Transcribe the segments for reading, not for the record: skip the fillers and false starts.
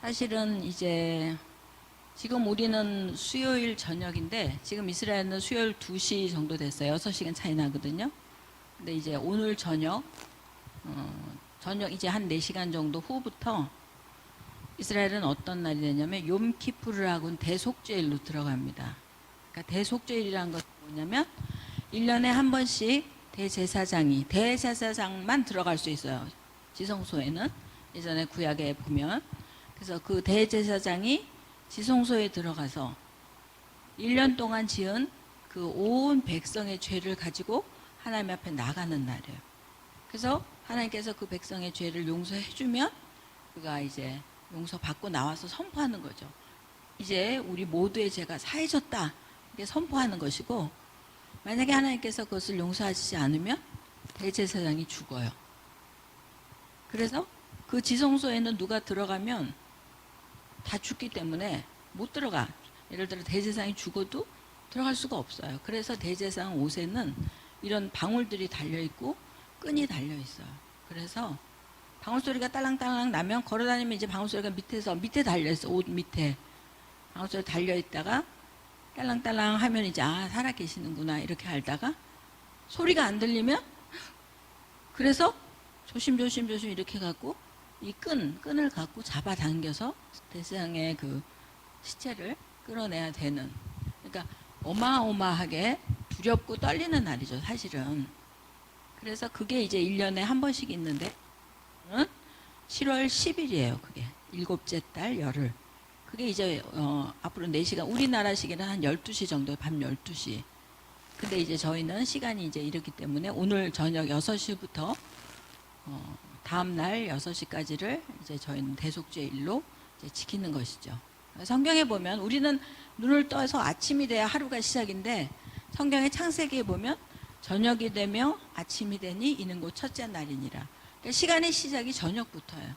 사실은 이제 지금 우리는 수요일 저녁인데 지금 이스라엘은 수요일 2시 정도 됐어요. 6시간 차이 나거든요. 근데 이제 오늘 저녁 이제 한 4시간 정도 후부터 이스라엘은 어떤 날이 되냐면 욤키푸르라고는 대속죄일로 들어갑니다. 그러니까 대속죄일이라는 것은 뭐냐면 1년에 한 번씩 대제사장만 들어갈 수 있어요. 지성소에는 예전에 구약에 보면. 그래서 그 대제사장이 지성소에 들어가서 1년 동안 지은 그 온 백성의 죄를 가지고 하나님 앞에 나가는 날이에요. 그래서 하나님께서 그 백성의 죄를 용서해주면 그가 이제 용서받고 나와서 선포하는 거죠. 이제 우리 모두의 죄가 사해졌다. 이게 선포하는 것이고, 만약에 하나님께서 그것을 용서하시지 않으면 대제사장이 죽어요. 그래서 그 지성소에는 누가 들어가면 다 죽기 때문에 못 들어가. 예를 들어 대제사장이 죽어도 들어갈 수가 없어요. 그래서 대제사장 옷에는 이런 방울들이 달려있고 끈이 달려있어요. 그래서 방울 소리가 딸랑딸랑 나면 걸어다니면 이제 방울 소리가 밑에 달려있어. 옷 밑에 방울 소리 달려있다가 딸랑딸랑 하면 이제 살아계시는구나 이렇게 알다가 소리가 안 들리면 그래서 조심 이렇게 갖고 이 끈을 갖고 잡아당겨서 대제사장의 그 시체를 끌어내야 되는, 그러니까 어마어마하게 두렵고 떨리는 날이죠, 사실은. 그래서 그게 이제 1년에 한 번씩 있는데 7월 10일이에요. 그게 7째 달 열흘. 그게 이제 앞으로 4시간, 우리나라 시기는 한 12시 정도, 밤 12시. 근데 이제 저희는 시간이 이제 이렇기 때문에 오늘 저녁 6시부터 다음 날 6시까지를 이제 저희는 대속죄일로 이제 지키는 것이죠. 성경에 보면 우리는 눈을 떠서 아침이 돼야 하루가 시작인데 성경의 창세기에 보면 저녁이 되며 아침이 되니 이는 곧 첫째 날이니라. 그러니까 시간의 시작이 저녁부터예요.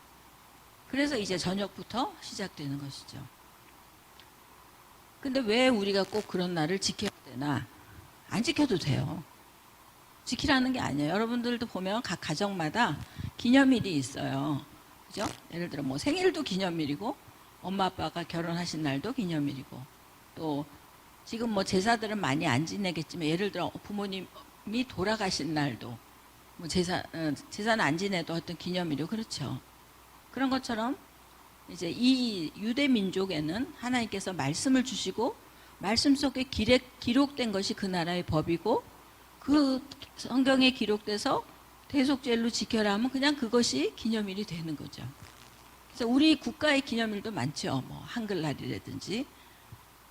그래서 이제 저녁부터 시작되는 것이죠. 근데 왜 우리가 꼭 그런 날을 지켜야 되나? 안 지켜도 돼요. 지키라는 게 아니에요. 여러분들도 보면 각 가정마다 기념일이 있어요. 그죠? 예를 들어 뭐 생일도 기념일이고 엄마 아빠가 결혼하신 날도 기념일이고, 또 지금 뭐 제사들은 많이 안 지내겠지만 예를 들어 부모님이 돌아가신 날도 뭐 제사는 안 지내도 어떤 기념일이고, 그렇죠. 그런 것처럼 이제 이 유대 민족에는 하나님께서 말씀을 주시고 말씀 속에 기록된 것이 그 나라의 법이고, 그 성경에 기록돼서 대속죄일로 지켜라 하면 그냥 그것이 기념일이 되는 거죠. 그래서 우리 국가의 기념일도 많죠. 뭐 한글날이라든지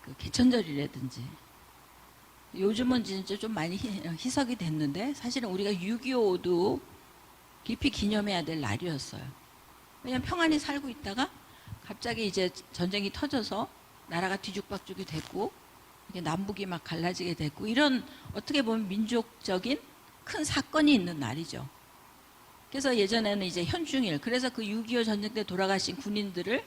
그 개천절이라든지. 요즘은 진짜 좀 많이 희석이 됐는데 사실은 우리가 6.25도 깊이 기념해야 될 날이었어요. 왜냐하면 평안히 살고 있다가 갑자기 이제 전쟁이 터져서 나라가 뒤죽박죽이 됐고 이게 남북이 막 갈라지게 됐고, 이런 어떻게 보면 민족적인 큰 사건이 있는 날이죠. 그래서 예전에는 이제 현충일, 그래서 그 6.25 전쟁 때 돌아가신 군인들을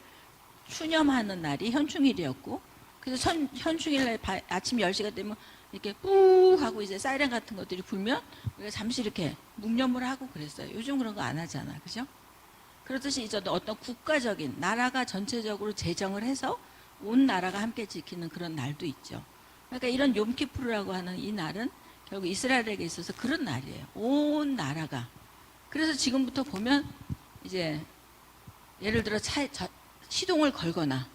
추념하는 날이 현충일이었고, 그래서 현충일 날 아침 10시가 되면 이렇게 뿌 하고 이제 사이렌 같은 것들이 불면 우리가 잠시 이렇게 묵념을 하고 그랬어요. 요즘 그런 거 안 하잖아. 그죠? 그렇듯이 이제 어떤 국가적인, 나라가 전체적으로 제정을 해서 온 나라가 함께 지키는 그런 날도 있죠. 그러니까 이런 욤키푸르라고 하는 이 날은 결국 이스라엘에게 있어서 그런 날이에요. 온 나라가. 그래서 지금부터 보면 이제 예를 들어 시동을 걸거나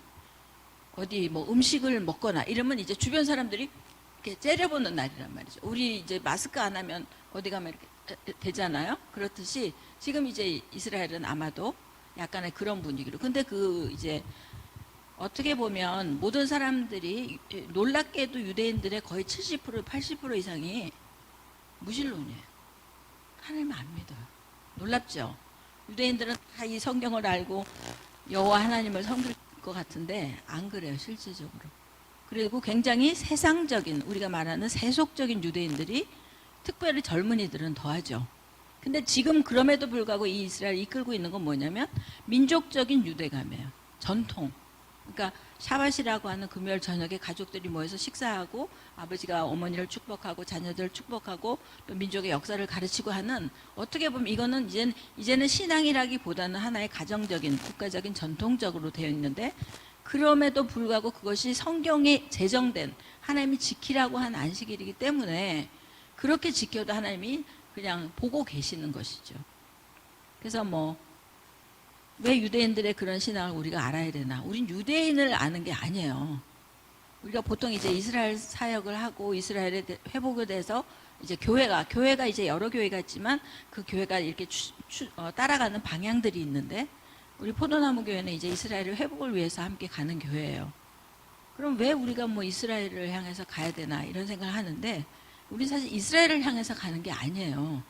어디 뭐 음식을 먹거나 이러면 이제 주변 사람들이 이렇게 째려보는 날이란 말이죠. 우리 이제 마스크 안 하면 어디 가면 이렇게 되잖아요. 그렇듯이 지금 이제 이스라엘은 아마도 약간의 그런 분위기로. 근데 그 이제 어떻게 보면 모든 사람들이, 놀랍게도 유대인들의 거의 70% 80% 이상이 무신론이에요. 하나님을 안 믿어요. 놀랍죠? 유대인들은 다 이 성경을 알고 여호와 하나님을 섬길 것 같은데 안 그래요, 실제적으로. 그리고 굉장히 세상적인, 우리가 말하는 세속적인 유대인들이, 특별히 젊은이들은 더하죠. 근데 지금 그럼에도 불구하고 이 이스라엘을 이끌고 있는 건 뭐냐면 민족적인 유대감이에요. 전통. 그러니까 샤밧이라고 하는 금요일 저녁에 가족들이 모여서 식사하고 아버지가 어머니를 축복하고 자녀들을 축복하고 또 민족의 역사를 가르치고 하는, 어떻게 보면 이거는 이제는 신앙이라기보다는 하나의 가정적인 국가적인 전통적으로 되어 있는데, 그럼에도 불구하고 그것이 성경에 제정된 하나님이 지키라고 한 안식일이기 때문에 그렇게 지켜도 하나님이 그냥 보고 계시는 것이죠. 그래서 왜 유대인들의 그런 신앙을 우리가 알아야 되나? 우린 유대인을 아는 게 아니에요. 우리가 보통 이제 이스라엘 사역을 하고 이스라엘에 회복에 대해서 이제 교회가 이제 여러 교회가 있지만 그 교회가 이렇게 따라가는 방향들이 있는데, 우리 포도나무 교회는 이제 이스라엘의 회복을 위해서 함께 가는 교회예요. 그럼 왜 우리가 이스라엘을 향해서 가야 되나 이런 생각을 하는데, 우리 사실 이스라엘을 향해서 가는 게 아니에요.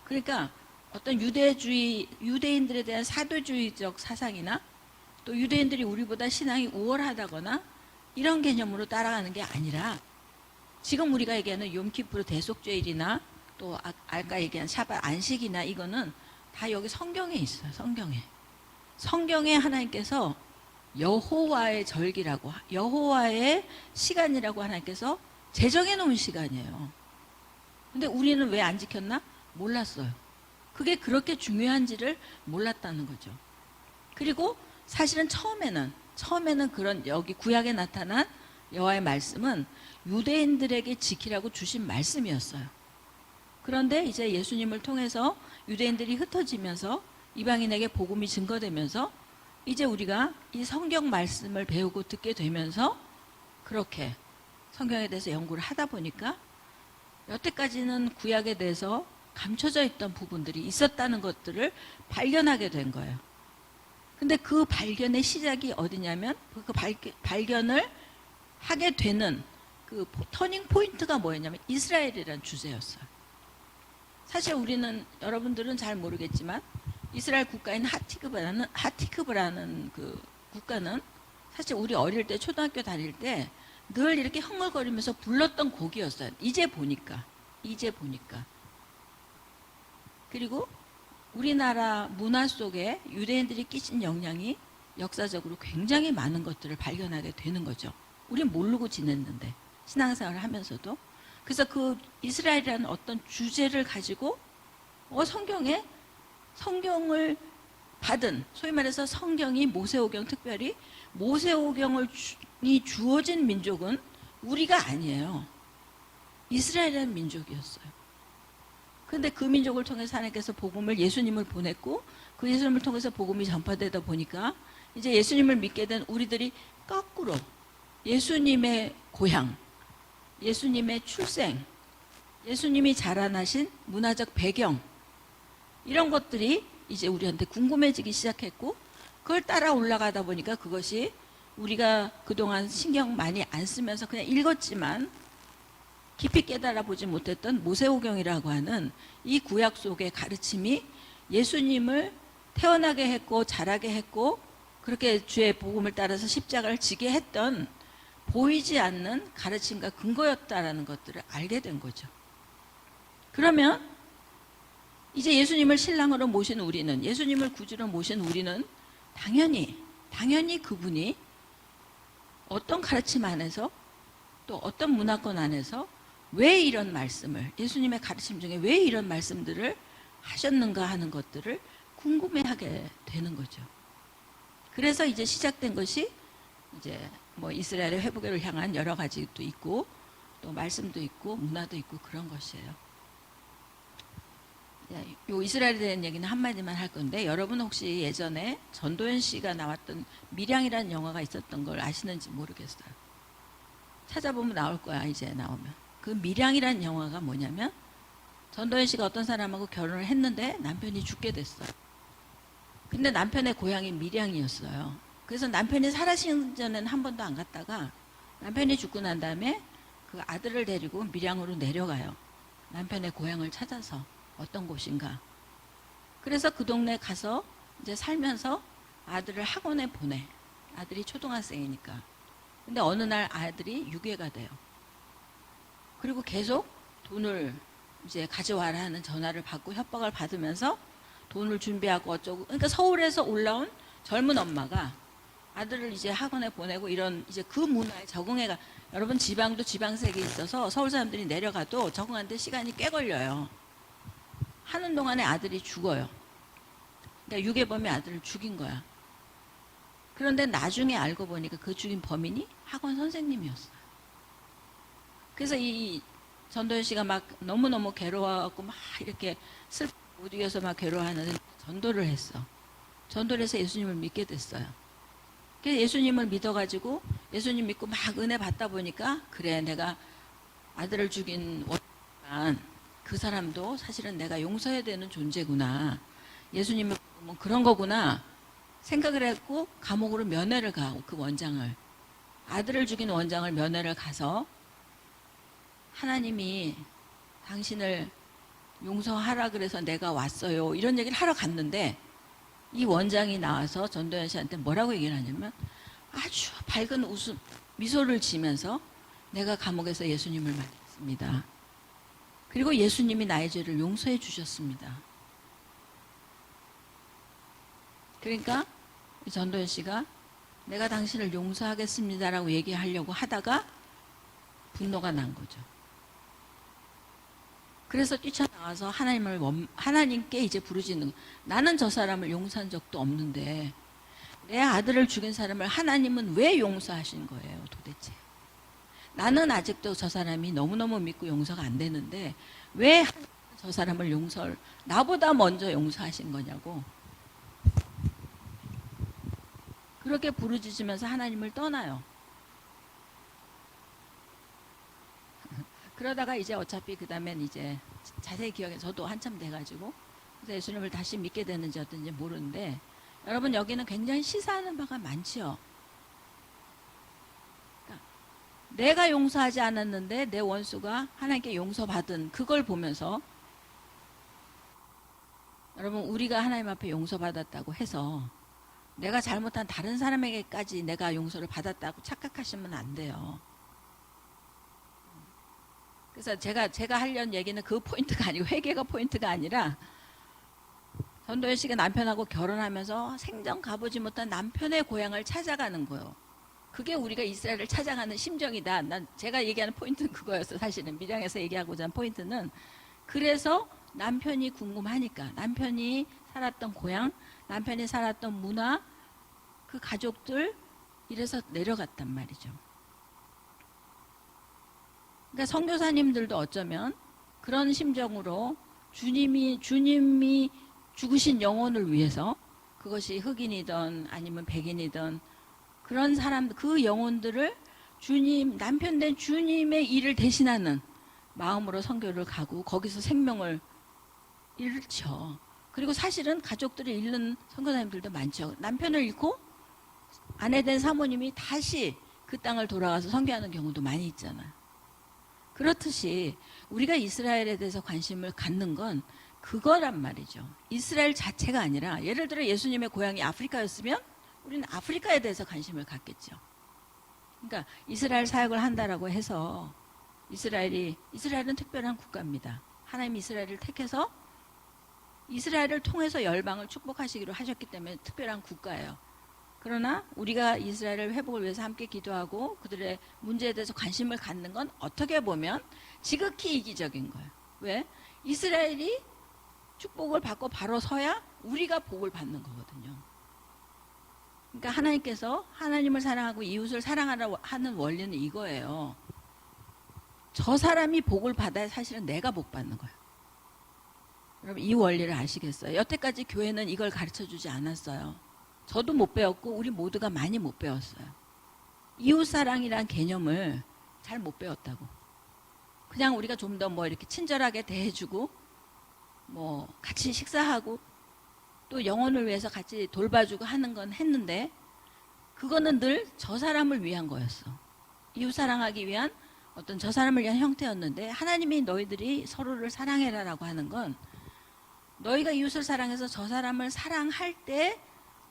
그러니까 어떤 유대인들에 대한 사도주의적 사상이나 또 유대인들이 우리보다 신앙이 우월하다거나 이런 개념으로 따라가는 게 아니라, 지금 우리가 얘기하는 욤키푸르 대속죄일이나 또 아까 얘기한 샤밧 안식이나 이거는 다 여기 성경에 있어요. 성경에 하나님께서 여호와의 절기라고, 여호와의 시간이라고 하나님께서 제정해 놓은 시간이에요. 근데 우리는 왜 안 지켰나? 몰랐어요. 그게 그렇게 중요한지를 몰랐다는 거죠. 그리고 사실은 처음에는 그런 여기 구약에 나타난 여호와의 말씀은 유대인들에게 지키라고 주신 말씀이었어요. 그런데 이제 예수님을 통해서 유대인들이 흩어지면서 이방인에게 복음이 증거되면서 이제 우리가 이 성경 말씀을 배우고 듣게 되면서 그렇게 성경에 대해서 연구를 하다 보니까 여태까지는 구약에 대해서 감춰져 있던 부분들이 있었다는 것들을 발견하게 된 거예요. 근데 그 발견의 시작이 어디냐면, 그 발견을 하게 되는 그 터닝 포인트가 뭐였냐면 이스라엘이라는 주제였어요. 사실 여러분들은 잘 모르겠지만 이스라엘 국가인 하티크브라는 그 국가는 사실 우리 어릴 때 초등학교 다닐 때 늘 이렇게 흥얼거리면서 불렀던 곡이었어요. 이제 보니까. 그리고 우리나라 문화 속에 유대인들이 끼친 영향이 역사적으로 굉장히 많은 것들을 발견하게 되는 거죠. 우린 모르고 지냈는데, 신앙생활을 하면서도. 그래서 그 이스라엘이라는 어떤 주제를 가지고 성경을 받은, 소위 말해서 성경이 모세오경, 특별히 모세오경이 주어진 민족은 우리가 아니에요. 이스라엘이라는 민족이었어요. 그런데 그 민족을 통해서 하나님께서 예수님을 보냈고, 그 예수님을 통해서 복음이 전파되다 보니까 이제 예수님을 믿게 된 우리들이 거꾸로 예수님의 고향, 예수님의 출생, 예수님이 자라나신 문화적 배경, 이런 것들이 이제 우리한테 궁금해지기 시작했고, 그걸 따라 올라가다 보니까 그것이 우리가 그동안 신경 많이 안 쓰면서 그냥 읽었지만 깊이 깨달아 보지 못했던 모세오경이라고 하는 이 구약 속의 가르침이 예수님을 태어나게 했고 자라게 했고, 그렇게 주의 복음을 따라서 십자가를 지게 했던 보이지 않는 가르침과 근거였다라는 것들을 알게 된 거죠. 그러면 이제 예수님을 신랑으로 모신 우리는, 예수님을 구주로 모신 우리는 당연히 그분이 어떤 가르침 안에서 또 어떤 문화권 안에서 왜 이런 말씀을, 예수님의 가르침 중에 왜 이런 말씀들을 하셨는가 하는 것들을 궁금해하게 되는 거죠. 그래서 이제 시작된 것이 이제 이스라엘의 회복을 향한 여러 가지도 있고 또 말씀도 있고 문화도 있고 그런 것이에요. 요 이스라엘에 대한 얘기는 한마디만 할 건데, 여러분 혹시 예전에 전도연 씨가 나왔던 밀양이라는 영화가 있었던 걸 아시는지 모르겠어요. 찾아보면 나올 거야, 이제 나오면. 그 밀양이라는 영화가 뭐냐면, 전도연 씨가 어떤 사람하고 결혼을 했는데 남편이 죽게 됐어요. 근데 남편의 고향이 밀양이었어요. 그래서 남편이 살아신 전에는 한 번도 안 갔다가 남편이 죽고 난 다음에 그 아들을 데리고 밀양으로 내려가요. 남편의 고향을 찾아서 어떤 곳인가. 그래서 그 동네 가서 이제 살면서 아들을 학원에 보내. 아들이 초등학생이니까. 근데 어느 날 아들이 유괴가 돼요. 그리고 계속 돈을 이제 가져와라 하는 전화를 받고 협박을 받으면서 돈을 준비하고 어쩌고. 그러니까 서울에서 올라온 젊은 엄마가 아들을 이제 학원에 보내고 이런 이제 그 문화에 적응해가. 여러분 지방도 지방색이 있어서 서울 사람들이 내려가도 적응하는데 시간이 꽤 걸려요. 하는 동안에 아들이 죽어요. 그러니까 유괴범이 아들을 죽인 거야. 그런데 나중에 알고 보니까 그 죽인 범인이 학원 선생님이었어요. 그래서 이 전도연 씨가 막 너무너무 괴로워하고 막 이렇게 슬프고 못 이겨서 막 괴로워하는데 전도를 했어. 전도를 해서 예수님을 믿게 됐어요. 그래서 예수님을 믿어가지고 예수님 믿고 막 은혜 받다 보니까 그래 내가 아들을 죽인 원수지만 그 사람도 사실은 내가 용서해야 되는 존재구나. 예수님은 뭐 그런 거구나 생각을 했고 감옥으로 면회를 가고 그 원장을 아들을 죽인 원장을 면회를 가서 하나님이 당신을 용서하라 그래서 내가 왔어요. 이런 얘기를 하러 갔는데 이 원장이 나와서 전도연 씨한테 뭐라고 얘기를 하냐면 아주 밝은 웃음, 미소를 지면서 내가 감옥에서 예수님을 만났습니다. 그리고 예수님이 나의 죄를 용서해 주셨습니다. 그러니까 전도연 씨가 내가 당신을 용서하겠습니다라고 얘기하려고 하다가 분노가 난 거죠. 그래서 뛰쳐나와서 하나님께 이제 부르짖는 거예요. 나는 저 사람을 용서한 적도 없는데 내 아들을 죽인 사람을 하나님은 왜 용서하신 거예요 도대체. 나는 아직도 저 사람이 너무너무 믿고 용서가 안 되는데 왜 저 사람을 나보다 먼저 용서하신 거냐고. 그렇게 부르짖으면서 하나님을 떠나요. 그러다가 이제 어차피 그 다음엔 이제 자세히 기억해 저도 한참 돼가지고 그래서 예수님을 다시 믿게 되는지 어떤지 모르는데 여러분 여기는 굉장히 시사하는 바가 많지요. 그러니까 내가 용서하지 않았는데 내 원수가 하나님께 용서받은 그걸 보면서 여러분 우리가 하나님 앞에 용서받았다고 해서 내가 잘못한 다른 사람에게까지 내가 용서를 받았다고 착각하시면 안 돼요. 그래서 제가 하려는 얘기는 그 포인트가 아니고 회개가 포인트가 아니라 전도연 씨가 남편하고 결혼하면서 생전 가보지 못한 남편의 고향을 찾아가는 거예요. 그게 우리가 이스라엘을 찾아가는 심정이다. 제가 얘기하는 포인트는 그거였어. 사실은 밀양에서 얘기하고자 한 포인트는 그래서 남편이 궁금하니까 남편이 살았던 고향, 남편이 살았던 문화, 그 가족들 이래서 내려갔단 말이죠. 그러니까 선교사님들도 어쩌면 그런 심정으로 주님이 죽으신 영혼을 위해서 그것이 흑인이든 아니면 백인이든 그런 사람 그 영혼들을 남편 된 주님의 일을 대신하는 마음으로 선교를 가고 거기서 생명을 잃죠. 그리고 사실은 가족들을 잃는 선교사님들도 많죠. 남편을 잃고 아내 된 사모님이 다시 그 땅을 돌아가서 선교하는 경우도 많이 있잖아요. 그렇듯이 우리가 이스라엘에 대해서 관심을 갖는 건 그거란 말이죠. 이스라엘 자체가 아니라 예를 들어 예수님의 고향이 아프리카였으면 우리는 아프리카에 대해서 관심을 갖겠죠. 그러니까 이스라엘 사역을 한다라고 해서 이스라엘은 특별한 국가입니다. 하나님이 이스라엘을 택해서 이스라엘을 통해서 열방을 축복하시기로 하셨기 때문에 특별한 국가예요. 그러나 우리가 이스라엘을 회복을 위해서 함께 기도하고 그들의 문제에 대해서 관심을 갖는 건 어떻게 보면 지극히 이기적인 거예요. 왜? 이스라엘이 축복을 받고 바로 서야 우리가 복을 받는 거거든요. 그러니까 하나님께서 하나님을 사랑하고 이웃을 사랑하라 하는 원리는 이거예요. 저 사람이 복을 받아야 사실은 내가 복 받는 거예요. 여러분 이 원리를 아시겠어요? 여태까지 교회는 이걸 가르쳐주지 않았어요. 저도 못 배웠고 우리 모두가 많이 못 배웠어요. 이웃사랑이란 개념을 잘 못 배웠다고. 그냥 우리가 좀 더 뭐 이렇게 친절하게 대해주고 뭐 같이 식사하고 또 영혼을 위해서 같이 돌봐주고 하는 건 했는데 그거는 늘 저 사람을 위한 거였어. 이웃사랑하기 위한 어떤 저 사람을 위한 형태였는데 하나님이 너희들이 서로를 사랑해라라고 하는 건 너희가 이웃을 사랑해서 저 사람을 사랑할 때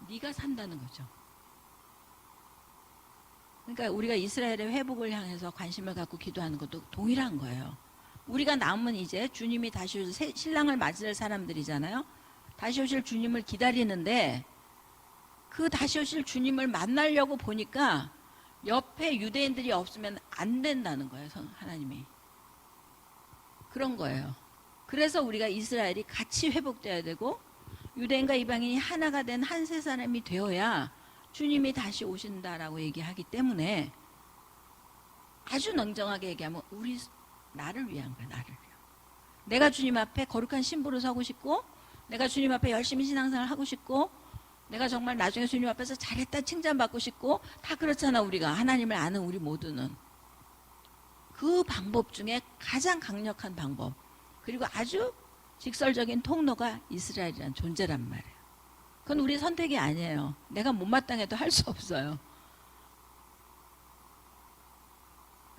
네가 산다는 거죠. 그러니까 우리가 이스라엘의 회복을 향해서 관심을 갖고 기도하는 것도 동일한 거예요. 우리가 남은 이제 주님이 다시 오실 신랑을 맞을 사람들이잖아요. 다시 오실 주님을 기다리는데 그 다시 오실 주님을 만나려고 보니까 옆에 유대인들이 없으면 안 된다는 거예요. 하나님이. 그런 거예요. 그래서 우리가 이스라엘이 같이 회복돼야 되고 유대인과 이방인이 하나가 된 한 세 사람이 되어야 주님이 다시 오신다라고 얘기하기 때문에 아주 냉정하게 얘기하면 나를 위한 거야. 나를 위한. 내가 주님 앞에 거룩한 신부로 서고 싶고 내가 주님 앞에 열심히 신앙생활 하고 싶고 내가 정말 나중에 주님 앞에서 잘했다 칭찬받고 싶고 다 그렇잖아. 우리가 하나님을 아는 우리 모두는. 그 방법 중에 가장 강력한 방법 그리고 아주 직설적인 통로가 이스라엘이란 존재란 말이에요. 그건 우리 선택이 아니에요. 내가 못마땅해도 할 수 없어요.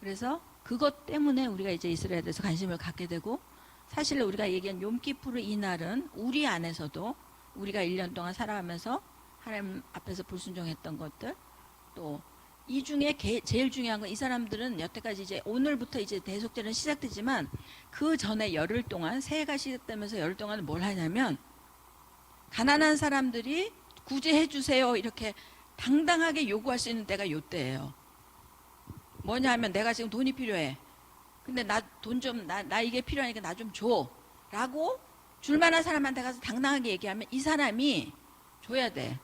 그래서 그것 때문에 우리가 이제 이스라엘에 대해서 관심을 갖게 되고 사실 우리가 얘기한 욤키푸르 이날은 우리 안에서도 우리가 1년 동안 살아가면서 하나님 앞에서 불순종했던 것들 또 이 중에 제일 중요한 건 이 사람들은 여태까지 이제 오늘부터 이제 대속제는 시작되지만 그 전에 열흘 동안 새해가 시작되면서 열흘 동안 뭘 하냐면 가난한 사람들이 구제해 주세요 이렇게 당당하게 요구할 수 있는 때가 요때예요. 뭐냐 하면 내가 지금 돈이 필요해. 근데 나 돈 좀 나 이게 필요하니까 나 좀 줘. 라고 줄 만한 사람한테 가서 당당하게 얘기하면 이 사람이 줘야 돼.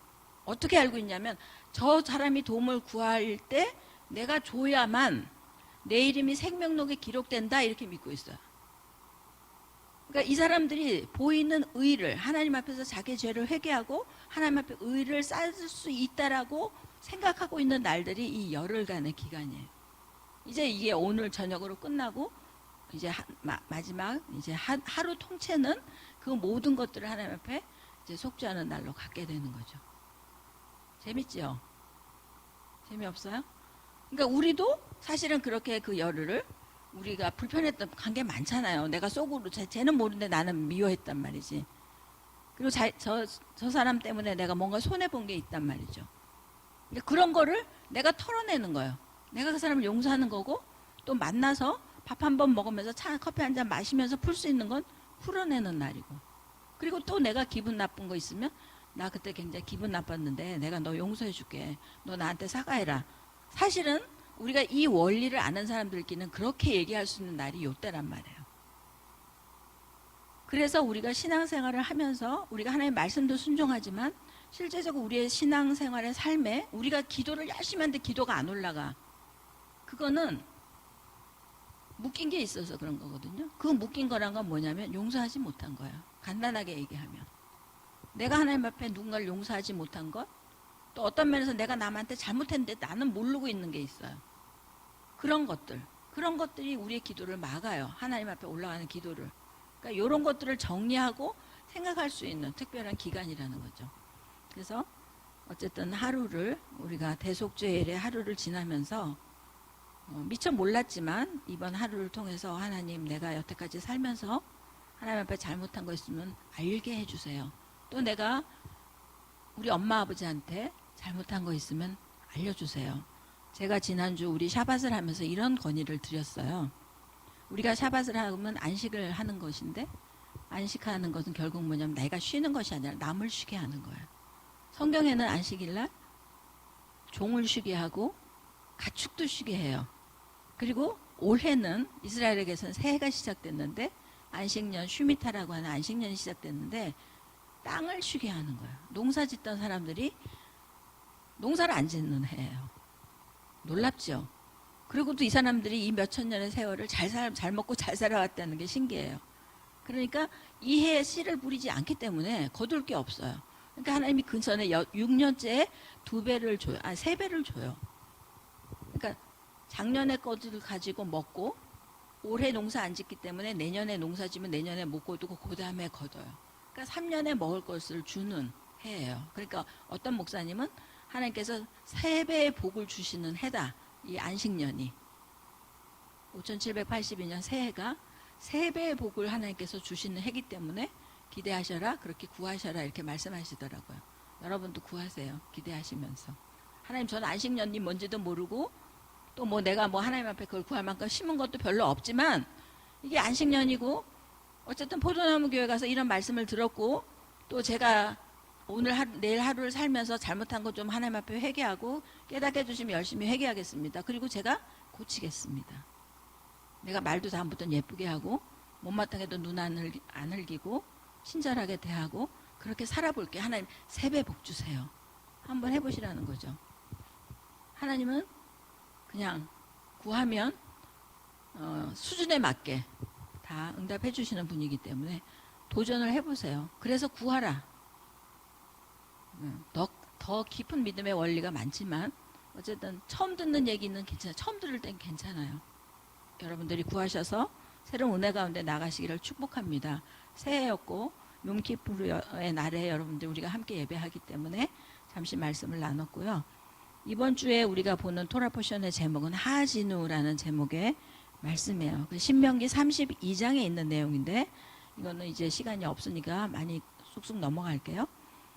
어떻게 알고 있냐면 저 사람이 도움을 구할 때 내가 줘야만 내 이름이 생명록에 기록된다 이렇게 믿고 있어요. 그러니까 이 사람들이 보이는 의를 하나님 앞에서 자기 죄를 회개하고 하나님 앞에 의를 쌓을 수 있다라고 생각하고 있는 날들이 이 열흘간의 기간이에요. 이제 이게 오늘 저녁으로 끝나고 이제 마지막 이제 하루 통째는 그 모든 것들을 하나님 앞에 이제 속죄하는 날로 갖게 되는 거죠. 재밌죠? 재미없어요? 그러니까 우리도 사실은 그렇게 그 열흘을 우리가 불편했던 관계 많잖아요. 내가 속으로 쟤는 모르는데 나는 미워했단 말이지. 그리고 저 사람 때문에 내가 뭔가 손해본 게 있단 말이죠. 그러니까 그런 거를 내가 털어내는 거예요. 내가 그 사람을 용서하는 거고 또 만나서 밥 한 번 먹으면서 커피 한 잔 마시면서 풀 수 있는 건 풀어내는 날이고 그리고 또 내가 기분 나쁜 거 있으면 나 그때 굉장히 기분 나빴는데 내가 너 용서해 줄게. 너 나한테 사과해라. 사실은 우리가 이 원리를 아는 사람들끼리는 그렇게 얘기할 수 있는 날이 요때란 말이에요. 그래서 우리가 신앙생활을 하면서 우리가 하나님의 말씀도 순종하지만 실제적으로 우리의 신앙생활의 삶에 우리가 기도를 열심히 하는데 기도가 안 올라가. 그거는 묶인 게 있어서 그런 거거든요. 그 묶인 거란 건 뭐냐면 용서하지 못한 거예요. 간단하게 얘기하면. 내가 하나님 앞에 누군가를 용서하지 못한 것, 또 어떤 면에서 내가 남한테 잘못했는데 나는 모르고 있는 게 있어요. 그런 것들이 우리의 기도를 막아요. 하나님 앞에 올라가는 기도를. 그러니까 이런 것들을 정리하고 생각할 수 있는 특별한 기간이라는 거죠. 그래서 어쨌든 하루를 우리가 대속죄일의 하루를 지나면서 미처 몰랐지만 이번 하루를 통해서 하나님 내가 여태까지 살면서 하나님 앞에 잘못한 거 있으면 알게 해주세요. 또 내가 우리 엄마 아버지한테 잘못한 거 있으면 알려주세요. 제가 지난주 우리 샤밧을 하면서 이런 건의를 드렸어요. 우리가 샤밧을 하면 안식을 하는 것인데 안식하는 것은 결국 뭐냐면 내가 쉬는 것이 아니라 남을 쉬게 하는 거예요. 성경에는 안식일날 종을 쉬게 하고 가축도 쉬게 해요. 그리고 올해는 이스라엘에게서는 새해가 시작됐는데 안식년 슈미타라고 하는 안식년이 시작됐는데 땅을 쉬게 하는 거예요. 농사 짓던 사람들이 농사를 안 짓는 해예요. 놀랍죠? 그리고 또 이 사람들이 이 몇천 년의 세월을 잘 먹고 잘 살아왔다는 게 신기해요. 그러니까 이 해에 씨를 뿌리지 않기 때문에 거둘 게 없어요. 그러니까 하나님이 그 전에 6년째에 2배를 줘요. 3배를 줘요. 그러니까 작년에 것을 가지고 먹고 올해 농사 안 짓기 때문에 내년에 농사 지면 내년에 못 거두고 그 다음에 거둬요. 그러니까 3년에 먹을 것을 주는 해예요. 그러니까 어떤 목사님은 하나님께서 3배의 복을 주시는 해다. 이 안식년이 5782년 새해가 3배의 복을 하나님께서 주시는 해기 때문에 기대하셔라, 그렇게 구하셔라 이렇게 말씀하시더라고요. 여러분도 구하세요. 기대하시면서. 하나님, 저는 안식년이 뭔지도 모르고 또 뭐 내가 뭐 하나님 앞에 그걸 구할 만큼 심은 것도 별로 없지만 이게 안식년이고 어쨌든 포도나무 교회 가서 이런 말씀을 들었고 또 제가 오늘 하루, 내일 하루를 살면서 잘못한 거 좀 하나님 앞에 회개하고 깨닫게 해주시면 열심히 회개하겠습니다. 그리고 제가 고치겠습니다. 내가 말도 다음부터 예쁘게 하고 못마땅해도 눈 안 흘기고 친절하게 대하고 그렇게 살아볼게. 하나님 3배 복 주세요. 한번 해보시라는 거죠. 하나님은 그냥 구하면 수준에 맞게 다 응답해 주시는 분이기 때문에 도전을 해보세요. 그래서 구하라. 더 깊은 믿음의 원리가 많지만 어쨌든 처음 듣는 얘기는 괜찮아요. 처음 들을 땐 괜찮아요. 여러분들이 구하셔서 새로운 은혜 가운데 나가시기를 축복합니다. 새해였고 욤키푸르의 날에 여러분들 우리가 함께 예배하기 때문에 잠시 말씀을 나눴고요. 이번 주에 우리가 보는 토라 포션의 제목은 하지누라는 제목의 말씀이에요. 신명기 32장에 있는 내용인데 이거는 이제 시간이 없으니까 많이 쑥쑥 넘어갈게요.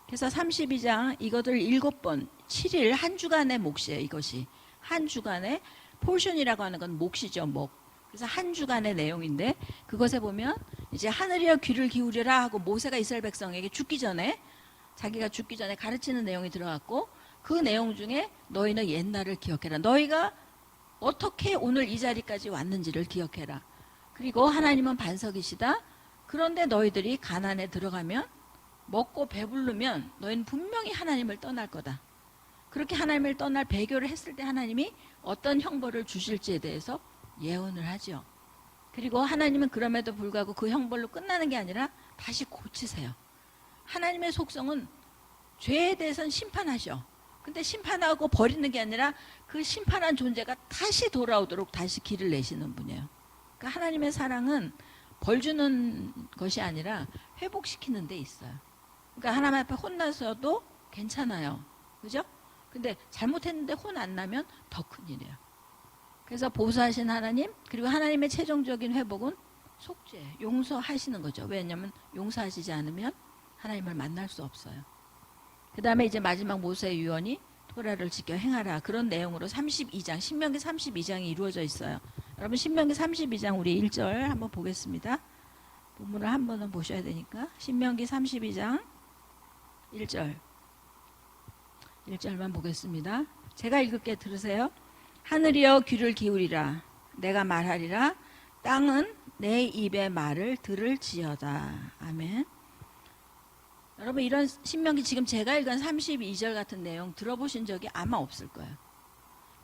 그래서 32장 이것을 7번 7일 한 주간의 몫이에요. 이것이 한 주간의 포션이라고 하는 건 몫이죠. 목. 그래서 한 주간의 내용인데 그것에 보면 이제 하늘이여 귀를 기울여라 하고 모세가 이스라엘 백성에게 죽기 전에 자기가 죽기 전에 가르치는 내용이 들어갔고 그 내용 중에 너희는 옛날을 기억해라. 너희가 어떻게 오늘 이 자리까지 왔는지를 기억해라. 그리고 하나님은 반석이시다. 그런데 너희들이 가나안에 들어가면 먹고 배부르면 너희는 분명히 하나님을 떠날 거다. 그렇게 하나님을 떠날 배교를 했을 때 하나님이 어떤 형벌을 주실지에 대해서 예언을 하죠. 그리고 하나님은 그럼에도 불구하고 그 형벌로 끝나는 게 아니라 다시 고치세요. 하나님의 속성은 죄에 대해서는 심판하셔. 근데 심판하고 버리는 게 아니라 그 심판한 존재가 다시 돌아오도록 다시 길을 내시는 분이에요. 그러니까 하나님의 사랑은 벌 주는 것이 아니라 회복시키는 데 있어요. 그러니까 하나님 앞에 혼나서도 괜찮아요. 그죠? 근데 잘못했는데 혼 안 나면 더 큰일이에요. 그래서 보수하신 하나님, 그리고 하나님의 최종적인 회복은 속죄, 용서하시는 거죠. 왜냐하면 용서하시지 않으면 하나님을 만날 수 없어요. 그 다음에 이제 마지막 모세의 유언이 토라를 지켜 행하라. 그런 내용으로 32장, 신명기 32장이 이루어져 있어요. 여러분 신명기 32장 우리 1절 한번 보겠습니다. 본문을 한 번은 보셔야 되니까. 신명기 32장 1절. 1절만 보겠습니다. 제가 읽을게 들으세요. 하늘이여 귀를 기울이라. 내가 말하리라. 땅은 내 입의 말을 들을지어다. 아멘. 여러분 이런 신명기 지금 제가 읽은 32절 같은 내용 들어보신 적이 아마 없을 거예요.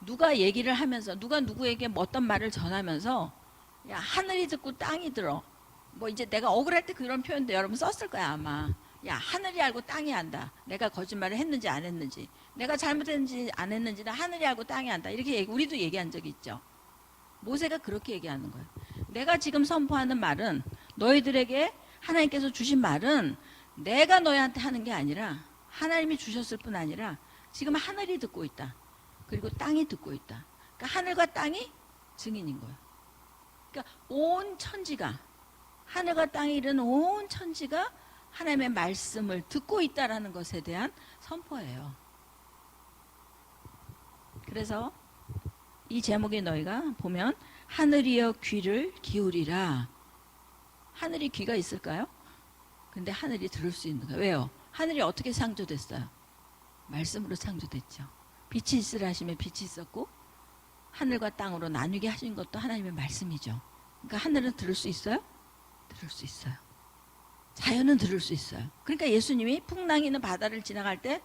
누가 얘기를 하면서 누가 누구에게 어떤 말을 전하면서 야 하늘이 듣고 땅이 들어. 뭐 이제 내가 억울할 때 그런 표현도 여러분 썼을 거야 아마. 야 하늘이 알고 땅이 안다. 내가 거짓말을 했는지 안 했는지 내가 잘못했는지 안 했는지는 하늘이 알고 땅이 안다. 이렇게 우리도 얘기한 적이 있죠. 모세가 그렇게 얘기하는 거예요. 내가 지금 선포하는 말은 너희들에게 하나님께서 주신 말은 내가 너희한테 하는 게 아니라 하나님이 주셨을 뿐 아니라 지금 하늘이 듣고 있다. 그리고 땅이 듣고 있다. 그러니까 하늘과 땅이 증인인 거예요. 그러니까 온 천지가 하늘과 땅이 이른 온 천지가 하나님의 말씀을 듣고 있다라는 것에 대한 선포예요. 그래서 이 제목에 너희가 보면 하늘이여 귀를 기울이라. 하늘이 귀가 있을까요? 근데 하늘이 들을 수 있는 거예요. 왜요? 하늘이 어떻게 창조됐어요? 말씀으로 창조됐죠. 빛이 있으라 하시면 빛이 있었고 하늘과 땅으로 나누게 하신 것도 하나님의 말씀이죠. 그러니까 하늘은 들을 수 있어요? 들을 수 있어요. 자연은 들을 수 있어요. 그러니까 예수님이 풍랑이 있는 바다를 지나갈 때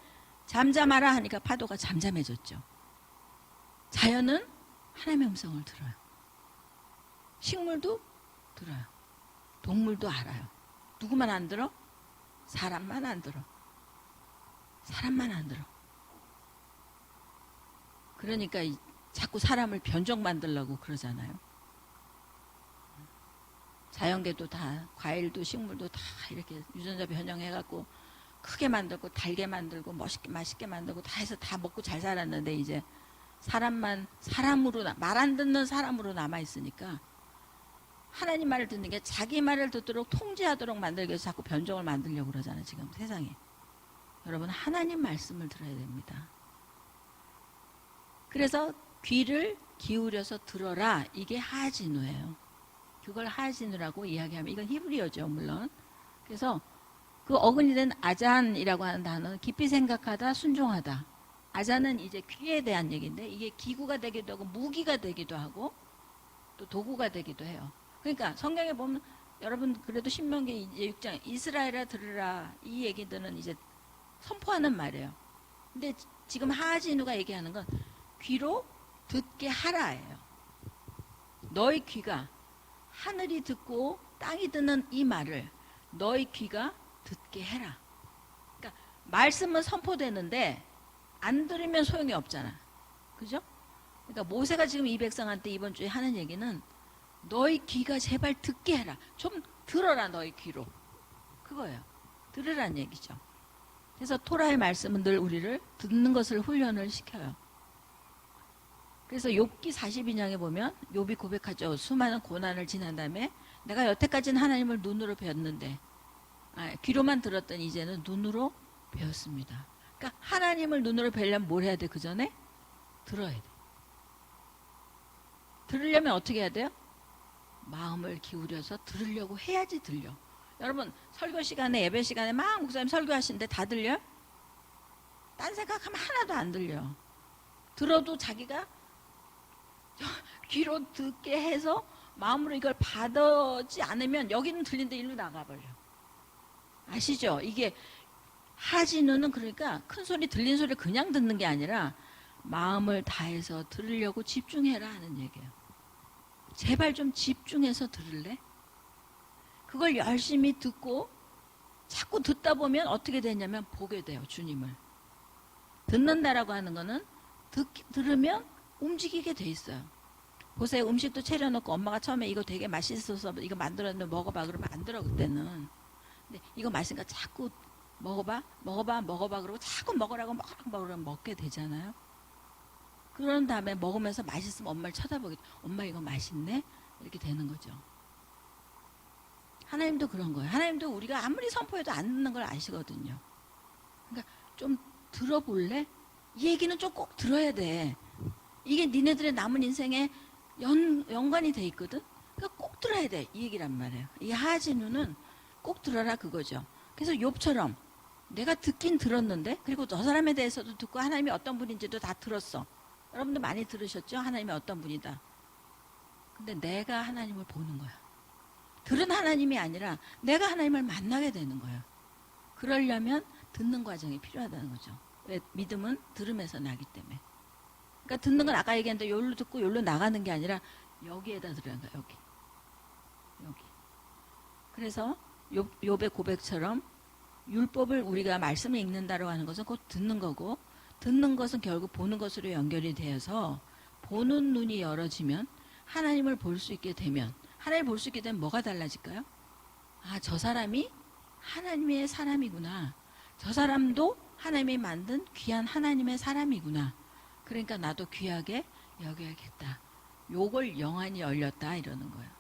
잠잠하라 하니까 파도가 잠잠해졌죠. 자연은 하나님의 음성을 들어요. 식물도 들어요. 동물도 알아요. 누구만 안 들어? 사람만 안 들어. 사람만 안 들어. 그러니까 자꾸 사람을 변종 만들려고 그러잖아요. 자연계도 다 과일도 식물도 다 이렇게 유전자 변형해갖고 크게 만들고 달게 만들고 멋있게 맛있게 만들고 다 해서 다 먹고 잘 살았는데 이제 사람만 사람으로 말 안 듣는 사람으로 남아 있으니까 하나님 말을 듣는 게 자기 말을 듣도록 통제하도록 만들기 위해서 자꾸 변종을 만들려고 그러잖아요. 지금 세상에. 여러분 하나님 말씀을 들어야 됩니다. 그래서 귀를 기울여서 들어라. 이게 하지누예요. 그걸 하지누라고 이야기하면 이건 히브리어죠 물론. 그래서 그 어근이 된 아잔이라고 하는 단어는 깊이 생각하다, 순종하다. 아잔은 이제 귀에 대한 얘기인데 이게 기구가 되기도 하고 무기가 되기도 하고 또 도구가 되기도 해요. 그러니까 성경에 보면 여러분 그래도 신명기 이제 6장 이스라엘아 들으라 이 얘기들은 이제 선포하는 말이에요. 근데 지금 하하진우가 얘기하는 건 귀로 듣게 하라예요. 너희 귀가 하늘이 듣고 땅이 듣는 이 말을 너희 귀가 듣게 해라. 그러니까 말씀은 선포되는데 안 들으면 소용이 없잖아. 그죠? 그러니까 모세가 지금 이 백성한테 이번 주에 하는 얘기는 너희 귀가 제발 듣게 해라. 좀 들어라 너희 귀로. 그거예요. 들으란 얘기죠. 그래서 토라의 말씀은 늘 우리를 듣는 것을 훈련을 시켜요. 그래서 욥기 42장에 보면 욥이 고백하죠. 수많은 고난을 지난 다음에 내가 여태까지는 하나님을 눈으로 배웠는데 귀로만 들었더니 이제는 눈으로 배웠습니다. 그러니까 하나님을 눈으로 배우려면 뭘 해야 돼? 그 전에 들어야 돼. 들으려면 어떻게 해야 돼요? 마음을 기울여서 들으려고 해야지 들려. 여러분 설교 시간에 예배 시간에 막 목사님 설교하시는데 다 들려요? 딴 생각하면 하나도 안 들려. 들어도 자기가 귀로 듣게 해서 마음으로 이걸 받지 않으면 여기는 들리는데 일로 나가버려. 아시죠? 이게 하진우는 그러니까 큰 소리 들린 소리를 그냥 듣는 게 아니라 마음을 다해서 들으려고 집중해라 하는 얘기예요. 제발 좀 집중해서 들을래? 그걸 열심히 듣고 자꾸 듣다 보면 어떻게 되냐면 보게 돼요. 주님을. 듣는다라고 하는 거는 들으면 움직이게 돼 있어요. 보세요. 음식도 차려놓고 엄마가 처음에 이거 되게 맛있어서 이거 만들었는데 먹어봐 그러면 안 들어 그때는. 근데 이거 맛있으니까 자꾸 먹어봐 그러고 자꾸 먹으라고 막 먹으라고 먹게 되잖아요. 그런 다음에 먹으면서 맛있으면 엄마를 쳐다보게 돼. 엄마 이거 맛있네? 이렇게 되는 거죠. 하나님도 그런 거예요. 하나님도 우리가 아무리 선포해도 안 듣는 걸 아시거든요. 그러니까 좀 들어볼래? 이 얘기는 좀 꼭 들어야 돼. 이게 니네들의 남은 인생에 연관이 돼 있거든. 그러니까 꼭 들어야 돼. 이 얘기란 말이에요. 이 하하진우는 꼭 들어라 그거죠. 그래서 욥처럼 내가 듣긴 들었는데 그리고 저 사람에 대해서도 듣고 하나님이 어떤 분인지도 다 들었어. 여러분도 많이 들으셨죠? 하나님이 어떤 분이다. 근데 내가 하나님을 보는 거야. 들은 하나님이 아니라 내가 하나님을 만나게 되는 거예요. 그러려면 듣는 과정이 필요하다는 거죠. 왜? 믿음은 들음에서 나기 때문에. 그러니까 듣는 건 아까 얘기했는데 여기로 듣고 여기로 나가는 게 아니라 여기에다 들어간 거야. 여기. 그래서 욥의 고백처럼 율법을 우리가 말씀을 읽는다고 하는 것은 곧 듣는 거고 듣는 것은 결국 보는 것으로 연결이 되어서 보는 눈이 열어지면 하나님을 볼 수 있게 되면 하나님을 볼 수 있게 되면 뭐가 달라질까요? 아, 저 사람이 하나님의 사람이구나. 저 사람도 하나님이 만든 귀한 하나님의 사람이구나. 그러니까 나도 귀하게 여겨야겠다. 요걸 영안이 열렸다 이러는 거예요.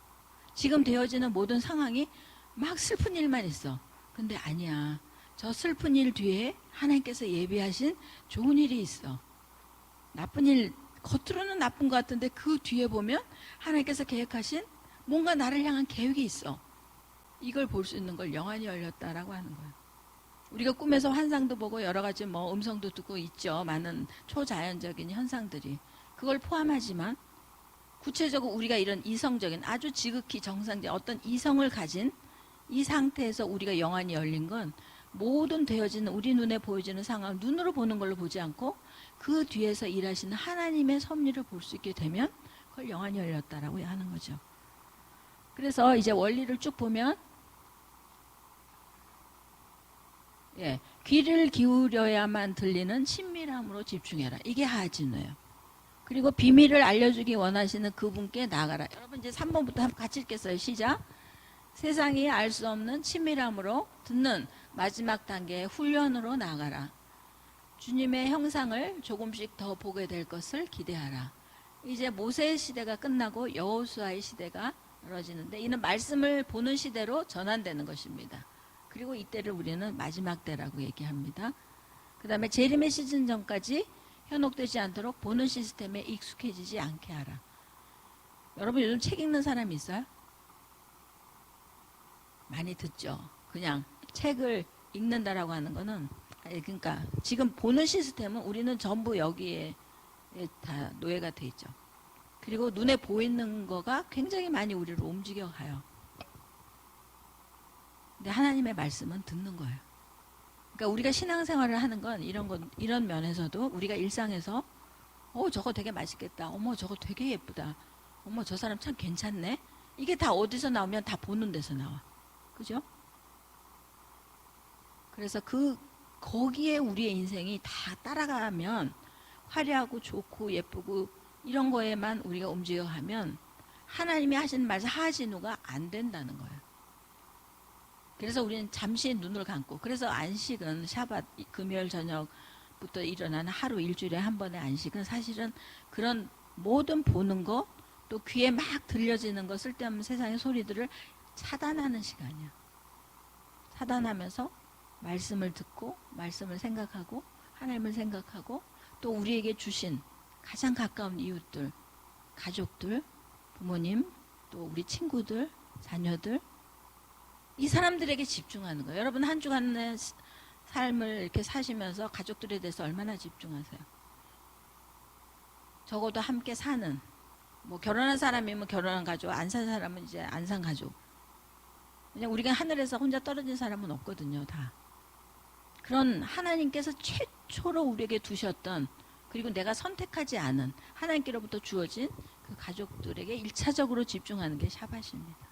지금 되어지는 모든 상황이 막 슬픈 일만 있어. 근데 아니야. 저 슬픈 일 뒤에 하나님께서 예비하신 좋은 일이 있어. 나쁜 일, 겉으로는 나쁜 것 같은데 그 뒤에 보면 하나님께서 계획하신 뭔가 나를 향한 계획이 있어. 이걸 볼 수 있는 걸 영안이 열렸다라고 하는 거예요. 우리가 꿈에서 환상도 보고 여러 가지 음성도 듣고 있죠. 많은 초자연적인 현상들이. 그걸 포함하지만 구체적으로 우리가 이런 이성적인 아주 지극히 정상적인 어떤 이성을 가진 이 상태에서 우리가 영안이 열린 건 모든 되어지는 우리 눈에 보여지는 상황을 눈으로 보는 걸로 보지 않고 그 뒤에서 일하시는 하나님의 섭리를 볼 수 있게 되면 그걸 영안이 열렸다라고 하는 거죠. 그래서 이제 원리를 쭉 보면 귀를 기울여야만 들리는 친밀함으로 집중해라. 이게 하하진우예요. 그리고 비밀을 알려주기 원하시는 그분께 나아가라. 여러분 이제 3번부터 같이 읽겠어요. 시작. 세상이 알 수 없는 친밀함으로 듣는 마지막 단계의 훈련으로 나아가라. 주님의 형상을 조금씩 더 보게 될 것을 기대하라. 이제 모세의 시대가 끝나고 여호수아의 시대가 열어지는데 이는 말씀을 보는 시대로 전환되는 것입니다. 그리고 이때를 우리는 마지막 때라고 얘기합니다. 그 다음에 재림의 시즌 전까지 현혹되지 않도록 보는 시스템에 익숙해지지 않게 하라. 여러분 요즘 책 읽는 사람이 있어요? 많이 듣죠. 그냥 책을 읽는다라고 하는 거는 그러니까 지금 보는 시스템은 우리는 전부 여기에 다 노예가 돼 있죠. 그리고 눈에 보이는 거가 굉장히 많이 우리를 움직여 가요. 근데 하나님의 말씀은 듣는 거예요. 그러니까 우리가 신앙생활을 하는 건 이런 면에서도 우리가 일상에서 저거 되게 맛있겠다. 어머 저거 되게 예쁘다. 어머 저 사람 참 괜찮네. 이게 다 어디서 나오면 다 보는 데서 나와. 그죠? 그래서 거기에 우리의 인생이 다 따라가면 화려하고 좋고 예쁘고 이런 거에만 우리가 움직여가면 하나님이 하시는 말씀 하진우가 안 된다는 거예요. 그래서 우리는 잠시 눈을 감고, 그래서 안식은 샤밧 금요일 저녁부터 일어나는 하루 일주일에 한 번의 안식은 사실은 그런 모든 보는 거 또 귀에 막 들려지는 거 쓸데없는 세상의 소리들을 차단하는 시간이야. 차단하면서 말씀을 듣고 말씀을 생각하고 하나님을 생각하고 또 우리에게 주신 가장 가까운 이웃들, 가족들, 부모님, 또 우리 친구들, 자녀들, 이 사람들에게 집중하는 거예요. 여러분 한 주간의 삶을 이렇게 사시면서 가족들에 대해서 얼마나 집중하세요? 적어도 함께 사는, 뭐 결혼한 사람이면 결혼한 가족, 안 산 사람은 이제 안 산 가족. 그냥 우리가 하늘에서 혼자 떨어진 사람은 없거든요, 다. 그런 하나님께서 최초로 우리에게 두셨던, 그리고 내가 선택하지 않은 하나님께로부터 주어진 그 가족들에게 1차적으로 집중하는 게 샤밧입니다.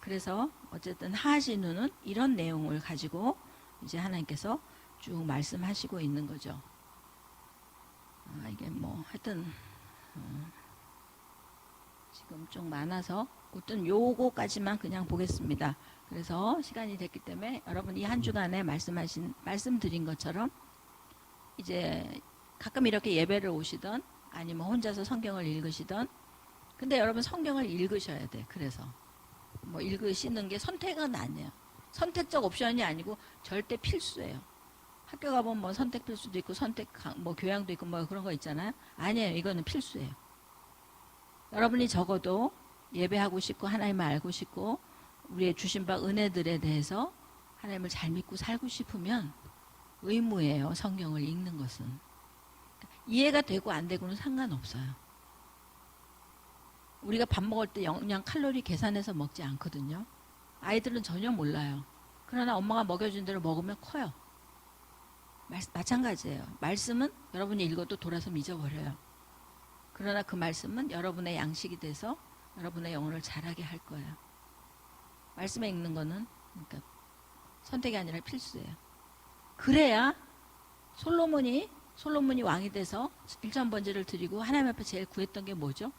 그래서 어쨌든 하하시누는 이런 내용을 가지고 이제 하나님께서 쭉 말씀하시고 있는 거죠. 이게 뭐 하여튼 지금 좀 많아서 어떤 요거까지만 그냥 보겠습니다. 그래서 시간이 됐기 때문에 여러분 이 한 주간에 말씀드린 것처럼 이제 가끔 이렇게 예배를 오시던 아니면 혼자서 성경을 읽으시던, 근데 여러분 성경을 읽으셔야 돼. 그래서 뭐 읽으시는 게 선택은 아니에요. 선택적 옵션이 아니고 절대 필수예요. 학교 가보면 뭐 선택 필수도 있고 선택 뭐 교양도 있고 뭐 그런 거 있잖아요. 아니에요. 이거는 필수예요. 여러분이 적어도 예배하고 싶고 하나님을 알고 싶고 우리의 주신 바 은혜들에 대해서 하나님을 잘 믿고 살고 싶으면 의무예요. 성경을 읽는 것은. 이해가 되고 안 되고는 상관없어요. 우리가 밥 먹을 때 영양 칼로리 계산해서 먹지 않거든요. 아이들은 전혀 몰라요. 그러나 엄마가 먹여준 대로 먹으면 커요. 마찬가지예요. 말씀은 여러분이 읽어도 돌아서 잊어버려요. 그러나 그 말씀은 여러분의 양식이 돼서 여러분의 영혼을 자라게 할 거예요. 말씀에 읽는 거는 그러니까 선택이 아니라 필수예요. 그래야 솔로몬이 왕이 돼서 일천번제를 드리고 하나님 앞에 제일 구했던 게 뭐죠?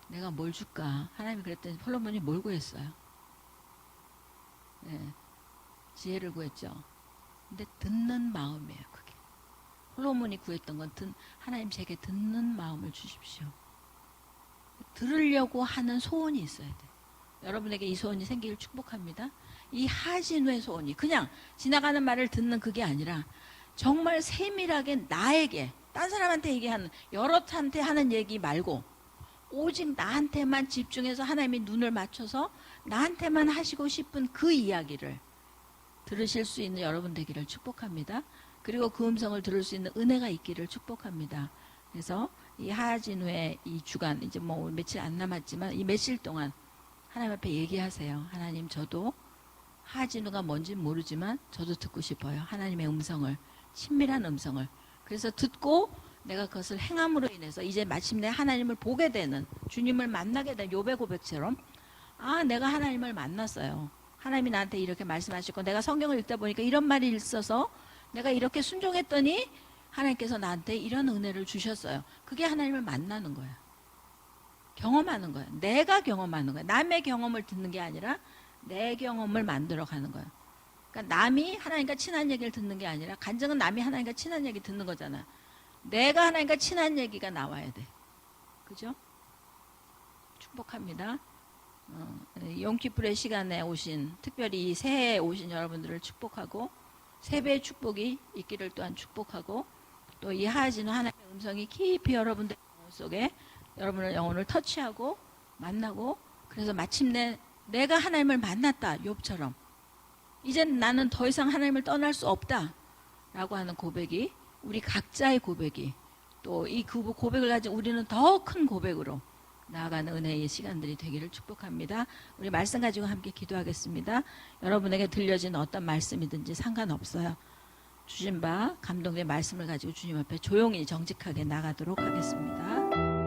내가 뭘 줄까? 하나님이 그랬더니 솔로몬이 뭘 구했어요? 네, 지혜를 구했죠. 근데 듣는 마음이에요. 그게 솔로몬이 구했던 건 하나님 제게 듣는 마음을 주십시오. 들으려고 하는 소원이 있어야 돼. 여러분에게 이 소원이 생기길 축복합니다. 이 하진우의 소원이 그냥 지나가는 말을 듣는 그게 아니라 정말 세밀하게 나에게, 딴 사람한테 얘기하는, 여럿한테 하는 얘기 말고 오직 나한테만 집중해서 하나님이 눈을 맞춰서 나한테만 하시고 싶은 그 이야기를 들으실 수 있는 여러분 되기를 축복합니다. 그리고 그 음성을 들을 수 있는 은혜가 있기를 축복합니다. 그래서 이 하진우의 이 주간, 이제 뭐 며칠 안 남았지만 이 며칠 동안 하나님 앞에 얘기하세요. 하나님, 저도 하진우가 뭔지는 모르지만 저도 듣고 싶어요. 하나님의 음성을, 친밀한 음성을. 그래서 듣고 내가 그것을 행함으로 인해서 이제 마침내 하나님을 보게 되는, 주님을 만나게 되는 요배 고백처럼, 내가 하나님을 만났어요. 하나님이 나한테 이렇게 말씀하시고 내가 성경을 읽다 보니까 이런 말이 있어서 내가 이렇게 순종했더니 하나님께서 나한테 이런 은혜를 주셨어요. 그게 하나님을 만나는 거예요. 경험하는 거예요. 내가 경험하는 거예요. 남의 경험을 듣는 게 아니라 내 경험을 만들어가는 거예요. 그러니까 남이 하나님과 친한 얘기를 듣는 게 아니라, 간증은 남이 하나님과 친한 얘기 듣는 거잖아. 내가 하나님과 친한 얘기가 나와야 돼. 그죠? 축복합니다. 용키풀의 시간에 오신, 특별히 이 새해에 오신 여러분들을 축복하고, 세배의 축복이 있기를 또한 축복하고, 또 이 하하진우 하나님의 음성이 깊이 여러분들 영혼 속에 여러분의 영혼을 터치하고 만나고, 그래서 마침내 내가 하나님을 만났다. 욥처럼. 이젠 나는 더 이상 하나님을 떠날 수 없다. 라고 하는 고백이, 우리 각자의 고백이, 또 이 고백을 가지고 우리는 더 큰 고백으로 나아가는 은혜의 시간들이 되기를 축복합니다. 우리 말씀 가지고 함께 기도하겠습니다. 여러분에게 들려진 어떤 말씀이든지 상관없어요. 주신 바 감동된 말씀을 가지고 주님 앞에 조용히 정직하게 나가도록 하겠습니다.